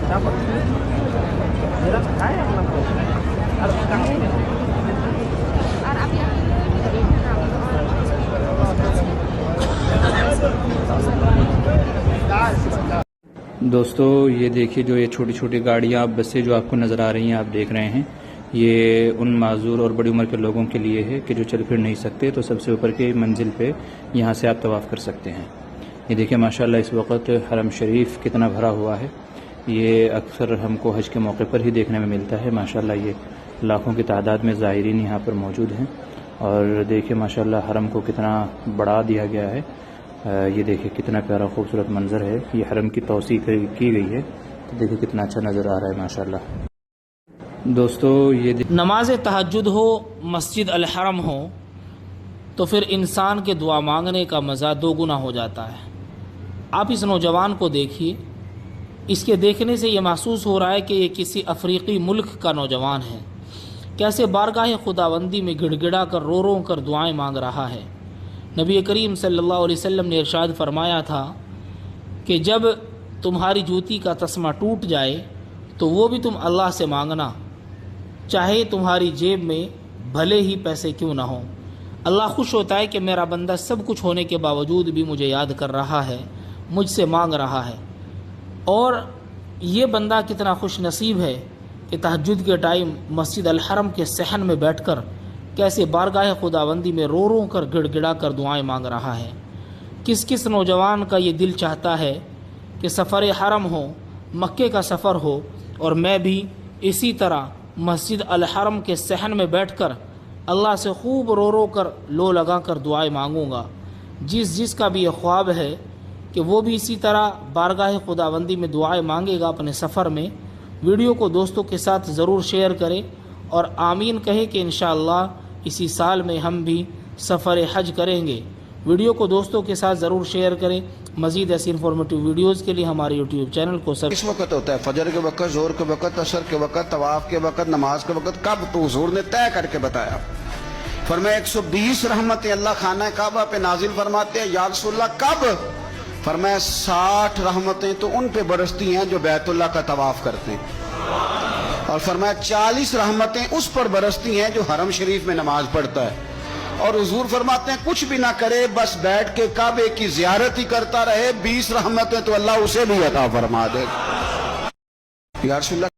Dapat. Jelas kaya lang po. Harus kami. دوستو یہ دیکھیے جو یہ چھوٹی چھوٹی گاڑیاں بسیں جو آپ کو نظر آ رہی ہیں آپ دیکھ رہے ہیں یہ ان معذور اور بڑی عمر کے لوگوں کے لیے ہے کہ جو چل پھر نہیں سکتے تو سب سے اوپر کی منزل پہ یہاں سے آپ طواف کر سکتے ہیں۔ یہ دیکھیں ماشاءاللہ اس وقت حرم شریف کتنا بھرا ہوا ہے، یہ اکثر ہم کو حج کے موقع پر ہی دیکھنے میں ملتا ہے۔ ماشاءاللہ یہ لاکھوں کی تعداد میں زائرین یہاں پر موجود ہیں اور دیکھیں ماشاءاللہ حرم کو کتنا بڑھا دیا گیا ہے۔ یہ دیکھیں کتنا پیارا خوبصورت منظر ہے، یہ حرم کی توسیع کی گئی ہے تو دیکھیں کتنا اچھا نظر آ رہا ہے ماشاءاللہ۔ دوستو یہ نماز تہجد ہو، مسجد الحرم ہو تو پھر انسان کے دعا مانگنے کا مزہ دو گنا ہو جاتا ہے۔ آپ اس نوجوان کو دیکھیے، اس کے دیکھنے سے یہ محسوس ہو رہا ہے کہ یہ کسی افریقی ملک کا نوجوان ہے۔ کیسے بارگاہ خداوندی میں گڑ گڑا کر رو رو کر دعائیں مانگ رہا ہے۔ نبی کریم صلی اللہ علیہ وسلم نے ارشاد فرمایا تھا کہ جب تمہاری جوتی کا تسمہ ٹوٹ جائے تو وہ بھی تم اللہ سے مانگنا، چاہے تمہاری جیب میں بھلے ہی پیسے کیوں نہ ہوں۔ اللہ خوش ہوتا ہے کہ میرا بندہ سب کچھ ہونے کے باوجود بھی مجھے یاد کر رہا ہے، مجھ سے مانگ رہا ہے۔ اور یہ بندہ کتنا خوش نصیب ہے کہ تہجد کے ٹائم مسجد الحرم کے صحن میں بیٹھ کر کیسے بارگاہ خداوندی میں رو رو کر گڑ گڑا کر دعائیں مانگ رہا ہے۔ کس کس نوجوان کا یہ دل چاہتا ہے کہ سفر حرم ہو، مکے کا سفر ہو اور میں بھی اسی طرح مسجد الحرم کے صحن میں بیٹھ کر اللہ سے خوب رو رو کر لو لگا کر دعائیں مانگوں گا۔ جس کا بھی یہ خواب ہے کہ وہ بھی اسی طرح بارگاہ خداوندی میں دعائیں مانگے گا اپنے سفر میں، ویڈیو کو دوستوں کے ساتھ ضرور شیئر کریں اور آمین کہیں کہ انشاءاللہ اسی سال میں ہم بھی سفر حج کریں گے۔ ویڈیو کو دوستوں کے ساتھ ضرور شیئر کریں۔ مزید ایسی انفارمیٹیو ویڈیوز کے لیے ہمارے یوٹیوب چینل کو کس وقت ہوتا ہے؟ فجر کے وقت، ظہر کے وقت، عصر کے وقت، طواف کے وقت، نماز کے وقت؟ کب؟ تو حضور نے طے کر کے بتایا۔ فرمایا 120 رحمتیں اللہ خانہ کعبہ پہ نازل فرماتے ہیں۔ یا رسول اللہ کب؟ فرمایا 60 رحمتیں تو ان پہ برستی ہیں جو بیت اللہ کا طواف کرتے ہیں، اور فرمایا 40 رحمتیں اس پر برستی ہیں جو حرم شریف میں نماز پڑھتا ہے۔ اور حضور فرماتے ہیں کچھ بھی نہ کرے، بس بیٹھ کے کعبے کی زیارت ہی کرتا رہے، 20 رحمتیں تو اللہ اسے بھی عطا فرما دے۔ یا رسول اللہ